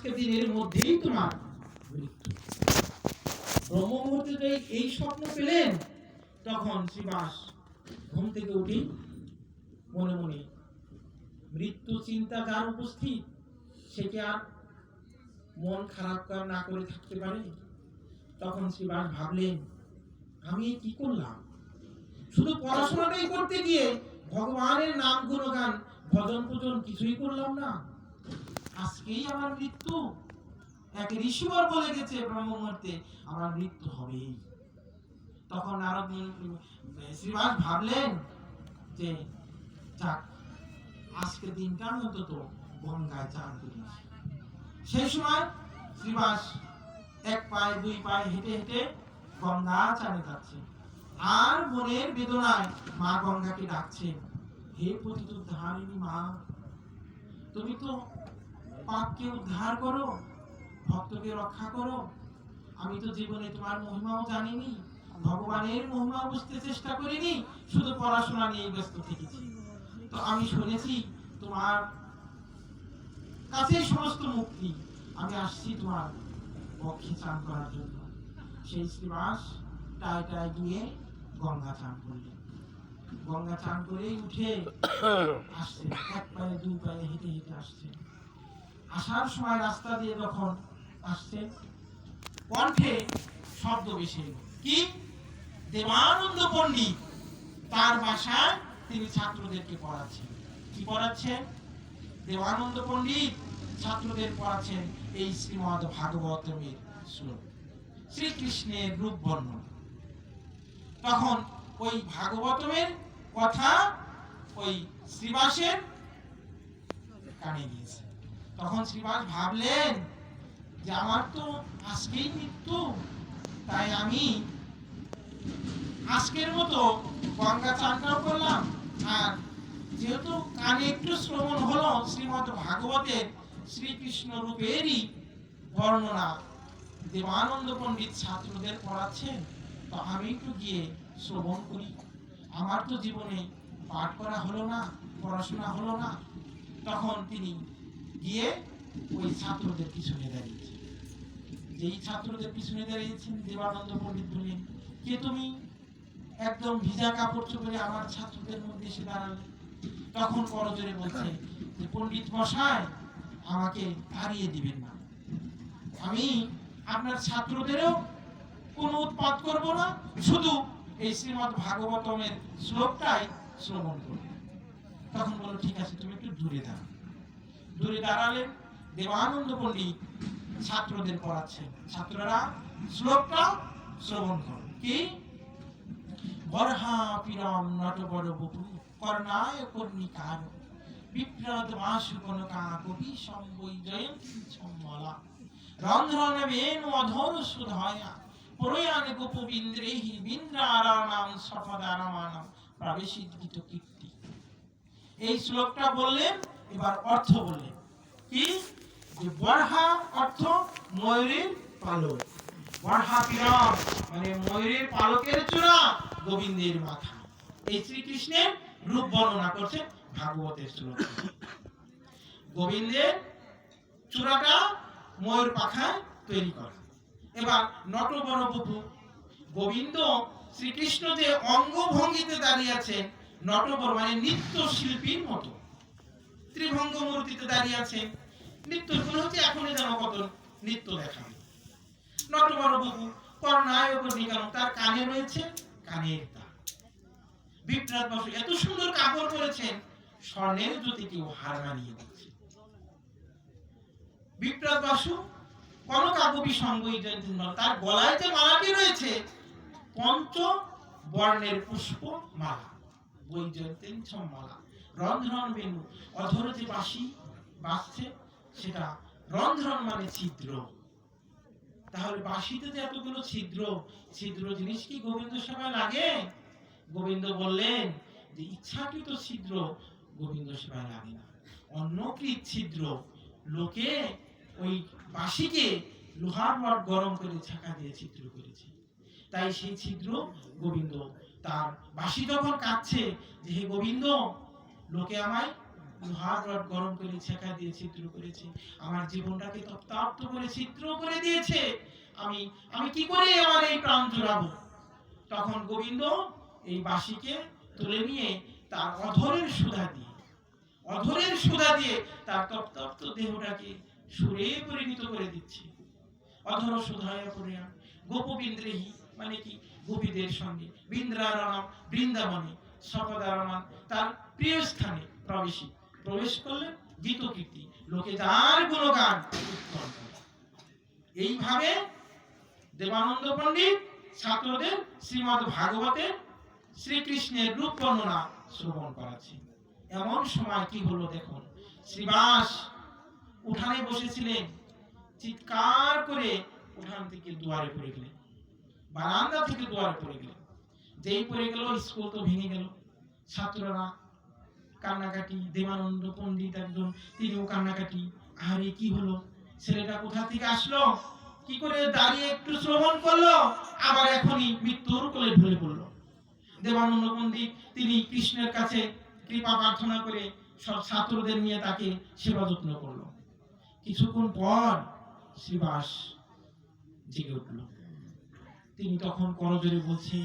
আজকে দিনের মধ্যেই তোমার মৃত্যু। ব্রহ্ম মুহূর্তে এই স্বপ্ন পেলেন, তখন শ্রীবাস ঘুম থেকে উঠি মনে মনে মৃত্যু চিন্তা যার উপস্থিত, সে কি আর মন খারাপ না করে থাকতে পারে? তখন শ্রীবাস ভাবলেন, আমি কি করলাম? শুধু পড়াশোনাটাই করতে গিয়ে ভগবানের নাম গুণগান ভজন পূজন কিছুই করলাম না। আজকেই আমার মৃত্যু। এক ঋষিবর বলে গেছে ব্রহ্ম মুহূর্তে আমার মৃত্যু হবেই। তখন নারদ শ্রীবাস ভাবলেন যে যাক, আজকে দিনটা অন্তত গঙ্গায় চান করি। সেই সময় শ্রীবাস এক পায়ে দুই পায়ে হেঁটে হেঁটে গঙ্গা চানে যাচ্ছে, আর মনের বেদনায় মা গঙ্গাকে ডাকছেন, হে পতিত উদ্ধারিণী মা, তুমি তো পাপকে উদ্ধার করো, ভক্তকে রক্ষা করো। আমি তো জীবনে তোমার মহিমাও জানিনি, ভগবানের মহিমা বুঝতে চেষ্টা করিনি, শুধু পড়াশোনা নিয়ে ব্যস্ত থেকেছি। তো আমি শুনেছি তোমার কাছে সমস্ত মুক্তি, আমি আসছি তোমার পক্ষে চান করার জন্য। সেই শ্রীবাস টায় গিয়ে গঙ্গা চান করলেন। গঙ্গা চান করে উঠে আসছে, এক পায়ে দুই পায়ে হেঁটে হেঁটে আসছে। আসার সময় রাস্তা দিয়ে যখন আসছে, কণ্ঠে শব্দ ভেসে কি দেবানন্দ পণ্ডিত তার বাসায় তিনি ছাত্রদেরকে পড়াচ্ছেন। কি পড়াচ্ছেন? দেবানন্দ পণ্ডিত ছাত্রদের পড়াচ্ছেন এই শ্রীমদ ভাগবতের শ্লোক, শ্রীকৃষ্ণের রূপ বর্ণনা। তখন ওই ভাগবতের কথা ওই শ্রীবাসের কানে গিয়েছে। তখন শ্রীবাস ভাবলেন যে আমার তো আজকেই মৃত্যু, তাই আমি আজকের মতো গঙ্গা চানটাও করলাম, আর যেহেতু কানে একটু শ্রবণ হলো শ্রীমদ ভাগবতের শ্রীকৃষ্ণ রূপেরই বর্ণনা দেবানন্দ পণ্ডিত ছাত্রদের পড়াচ্ছেন, তো আমি একটু গিয়ে শ্রবণ করি। আমার তো জীবনে পাঠ করা হলো না, পড়াশোনা হলো না। তখন তিনি গিয়ে ওই ছাত্রদের পিছনে দাঁড়িয়েছেন। যেই ছাত্রদের পিছনে দাঁড়িয়েছেন, দেবানন্দ পণ্ডিত বললেন, কে তুমি? একদম ভিজা কাপড় চোপড়ে আমার ছাত্রদের মধ্যে এসে দাঁড়ালে। তখন করজোরে বলছে যে পণ্ডিত মশাই, আমাকে তাড়িয়ে দিবেন না, আমি আপনার ছাত্রদেরও কোনো উৎপাত করব না, শুধু এই শ্রীমদ ভাগবতমের শ্লোকটাই শ্রবণ করব। তখন বলল, ঠিক আছে, তুমি একটু দূরে দাঁড়াও। দূরে দাঁড়ালেন। দেবানন্দ পণ্ডিত ছাত্রদের পড়াচ্ছেন, ছাত্ররা শ্লোকটা শ্রবণ করো। কি? বরহা পিরম নটবর বপু করনায় কর্ণিকার বিপ্রদ মাসু কনকা কবি সম্বই জয়ন্তী ছম্মলা রন্ধ্রন বেনু অধর সুধায়া প্রয়ানে গোপবিন্দ্রেহি বিন্দ্রারাণাম সফদারামানাম প্রবেশিত কীর্তি। এই শ্লোকটা বললেন, এবার অর্থ বললেন। কি? যে বরহা অর্থ ময়ূরের পালক, বরহা পিরম মানে ময়ূরের পালকের চূড়া গোবিন্দের মাথা। এই শ্রীকৃষ্ণের রূপ বর্ণনা করছে ভাগবতের শ্লোক। গোবিন্দের চূড়াটা ময়ূর পাখায় তৈরি করা। এবার নটবর বপু, গোবিন্দ শ্রীকৃষ্ণ যে অঙ্গভঙ্গিতে দাঁড়িয়ে আছেন, নটবর মানে নৃত্য শিল্পীর মতো ত্রিভঙ্গ মূর্তিতে দাঁড়িয়ে আছেন। নৃত্য মনে হচ্ছে এখনই যেন কত নৃত্য দেখাবে। নটবর বপু করনায় কর্ণিকার, তার কানে রয়েছে কানের দাগ। বিপ্রাট বাসু এত সুন্দর কাপড় পরেছেন, স্বর্ণের জ্যোতিকেও হার মানিয়ে দিচ্ছে। বিপ্রাট বাসু কনকাকবি সঙ্গই জয়ন্তী, তার গলায় যে মালাটি রয়েছে পঞ্চ বর্ণের পুষ্প মালা, বৈজয়ন্তী ছম্মালা। রন্ধ্রন বেনু, অধর যে বাঁশি বাজছে সেটা রন্ধ্রন মানে ছিদ্র। তাহলে বাঁশিতে যে এতগুলো ছিদ্র, ছিদ্র জিনিস কি গোবিন্দ সেবায় লাগে? গোবিন্দ বললেন যে ইচ্ছাকৃত ছিদ্র গোবিন্দ সেবায় লাগে না, অন্যকৃত ছিদ্র। লোকে ওই বাঁশিকে লোহার রড গরম করে ছাকা দিয়ে ছিদ্র করেছে, তাই সেই ছিদ্র গোবিন্দ তার বাঁশি যখন কাঁদছে যে হে গোবিন্দ, লোকে আমায় লোহার রড গরম করে ছেঁকা দিয়ে ছিদ্র করেছে, আমার জীবনটাকে তপ্তাপ্ত করে ছিদ্র করে দিয়েছে। আমি আমি কি করে আমার এই প্রাণ জুড়াবো? তখন গোবিন্দ এই বাঁশিকে তুলে নিয়ে তার অধরের সুধা দিয়ে তার তপ্তাপ্ত দেহটাকে সুরে পরিণত করে দিচ্ছে। অধর সুধায় পরিয়া গোপবিন্দ্রেহী, মানে কি গোপীদের সঙ্গে বৃন্দ্রারণম, বৃন্দাবনে সপদারমান, তার প্রিয় স্থানে প্রবেশ করলে গীতকীর্তি, লোকে যার গুণগান উত্তর করে। এইভাবে দেবানন্দ পণ্ডিত ছাত্রদের শ্রীমদ্ ভাগবতে শ্রীকৃষ্ণের রূপ বর্ণনা শ্রবণ করাচ্ছেন। এমন সময় কি হলো দেখুন, শ্রীবাস উঠানে বসেছিলেন, চিৎকার করে উঠান থেকে দুয়ারে পড়ে গেলেন, বারান্দা থেকে দুয়ারে পড়ে গেলেন। যেই পড়ে গেল, স্কুল তো ভেঙে গেল, ছাত্ররা কান্নাকাটি, দেবানন্দ পণ্ডিত একজন তিনিও কান্নাকাটি। আরে কি হলো, ছেলেটা কোথা থেকে আসলো, কি করে দাঁড়িয়ে একটু শ্রবণ করলো, আবার এখনই মৃত্যুর কোলে ঢলে পড়লো। দেবানন্দ পণ্ডিত তিনি কৃষ্ণের কাছে কৃপা প্রার্থনা করে সব ছাত্রদের নিয়ে তাকে সেবা যত্ন করলো। কিছুক্ষণ পর শ্রীবাস জেগে উঠল। তিনি তখন করজোরে বলছে,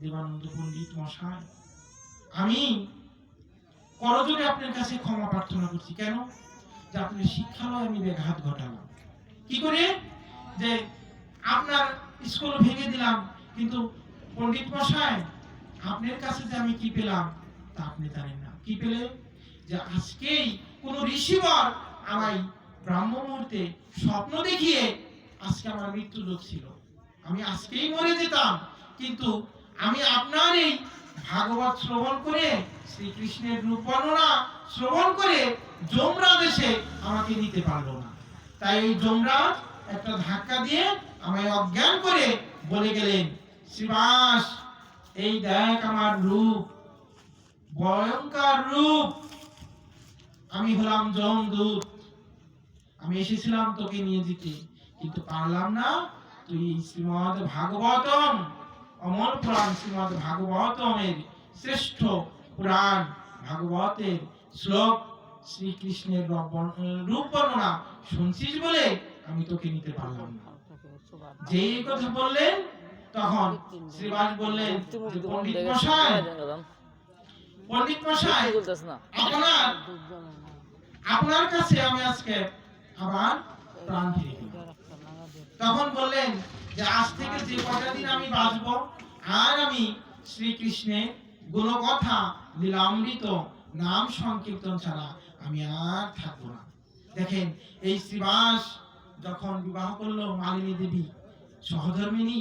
দেবানন্দ পণ্ডিত মশাই, আমি করজোরে আপনার কাছে ক্ষমা প্রার্থনা করছি। কেন? যে আপনার শিক্ষালয়ে আমি ব্যাঘাত ঘটালাম। কি করে? যে আপনার স্কুল ভেঙে দিলাম, কিন্তু পণ্ডিত মশাই আপনার কাছে যে আমি কি পেলাম তা আপনি জানেন না। কি পেলে? যে আজকেই কোন ঋষিবর আমায় ব্রাহ্ম মুহূর্তে স্বপ্ন দেখিয়ে আজকে আমার মৃত্যু লোক ছিল, আমি আজকেই মরে যেতাম, কিন্তু আমি আপনার এই ভাগবত শ্রবণ করে, শ্রীকৃষ্ণের রূপ বর্ণনা শ্রবণ করে যমরাজ এসে আমাকে নিতে পারলো না। তাই এই যমরাজ একটা ধাক্কা দিয়ে আমায় অজ্ঞান করে বলে গেলেন, শ্রীবাস এই দেখ আমার রূপ, ভয়ঙ্কর রূপ, আমি হলাম যমদূত, আমি এসেছিলাম তোকে নিয়ে যেতে, কিন্তু পারলাম না। তুই শ্রীমদ্ ভাগবতম, অমর পুরাণ শ্রীমদ্ ভাগবতমের শ্রেষ্ঠ পুরাণ ভাগবতের শ্লোক শ্রীকৃষ্ণের রূপ বর্ণনা শুনছিস বলে আমি তোকে নিতে পারলাম না। যেই কথা বললেন তখন শ্রীবাস বললেন, পণ্ডিত মশাই, আপনার কাছে আমি আজকে আবার প্রাণ ফিরে পেলাম। তখন বললেন যে আজ থেকে যে কটা দিন আমি বাঁচবো, আর আমি শ্রীকৃষ্ণের গুণকথা লীলামৃত নাম সংকীর্তন ছাড়া আমি আর থাকবো না। দেখেন, এই শ্রীবাস যখন বিবাহ করলো মালিনী দেবী সহধর্মিনী,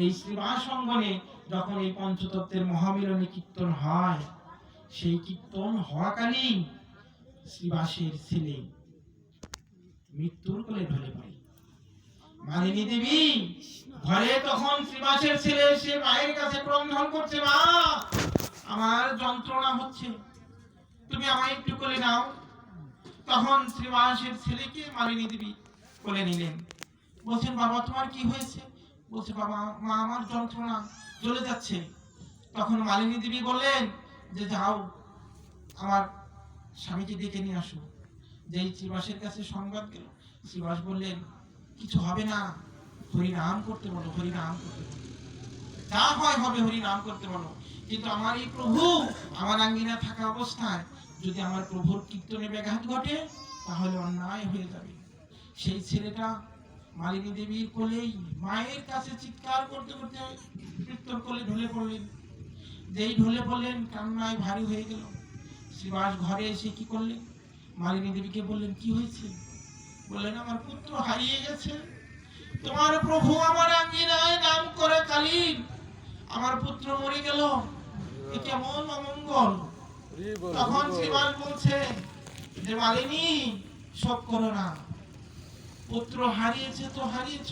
এই শ্রীবাস অঙ্গনে যখন এই পঞ্চতত্ত্বের মহামিলনী কীর্তন হয়, সেই কীর্তন হওয়াকালীন শ্রীবাসের ছেলে মৃত্যুর কোলে ঢলে পড়ে। মালিনী দেবী ঘরে তখন শ্রীবাসের ছেলে এসে মায়ের কাছে ক্রন্দন করছে, মা আমার যন্ত্রণা হচ্ছে, তুমি আমায় একটু কোলে নাও। তখন শ্রীবাসের ছেলেকে মালিনী দেবী কোলে নিলেন। বলছেন, বাবা তোমার কি হয়েছে? বলছে, বাবা মা আমার যন্ত্রণা জ্বলে যাচ্ছে। তখন মালিনী দেবী বললেন যে যাও আমার স্বামীকে ডেকে নিয়ে আসো। যেই শ্রীবাসের কাছে সংবাদ গেল, শ্রীবাস বললেন, কিছু হবে না, হরি নাম করতে বলো, হরি নাম করতে বলো, যা হয় হবে, হরি নাম করতে বলো। কিন্তু আমার এই প্রভু আমার আঙ্গিনা থাকা অবস্থায় যদি আমার প্রভুর কীর্তনে ব্যাঘাত ঘটে তাহলে অন্যায় হয়ে যাবে। সেই ছেলেটা মালিনী দেবীর কোলেই মায়ের কাছে চিৎকার করতে করতে মৃত্যুর কোলে ঢলে পড়লেন। যেই ঢলে পড়লেন কান্নায় ভারী হয়ে গেল। শ্রীবাস ঘরে এসে কি করলেন, মালিনী দেবীকে বললেন, কি হয়েছে? বললেন, আমার পুত্র হারিয়ে গেছে, তোমার প্রভু আমার আঙ্গিনায় নাম করে কালীন, আমার পুত্র মরে গেল, এ কেমন অমঙ্গল। তখন শ্রীবাস বলছে যে মালিনী শোক করো না, পুত্র হারিয়েছে তো হারিয়েছ,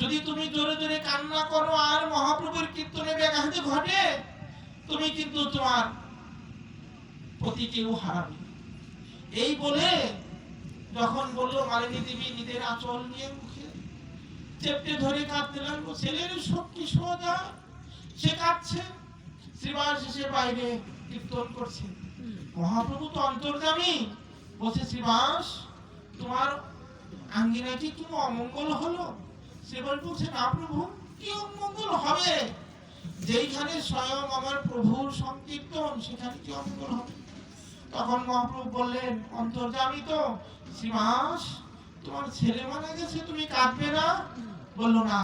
যদি তুমি জোরে জোরে কান্না করো আর মহাপ্রভুর কীর্তনে ব্যাঘাত ঘটে, তুমি কিন্তু তোমার পতিকেও হারাবে। এই বলে যখন বললো, মালিনী দেবী নিজের আঁচল নিয়ে মুখে চেপটে ধরে কাঁদতে লাগলো। ছেলের শক্তি সোজা, সে কাঁদছে। শ্রীবাস এসে বাইরে কীর্তন করছে, মহাপ্রভু তো অন্তর্যামী। বলছে শ্রীবাস, তোমার আঙ্গিনায় কি কোনো অমঙ্গল হলো? সেবার বলছে না প্রভু, কি অমঙ্গল হবে? যেইখানে স্বয়ং আমার প্রভুর সংকীর্তন, সেখানে কি অমঙ্গল হবে? তখন মহাপ্রভু বললেন, অন্তর্যামী তো, শ্রীবাস তোমার ছেলে মারা গেছে, তুমি কাঁদবে না? বললো না।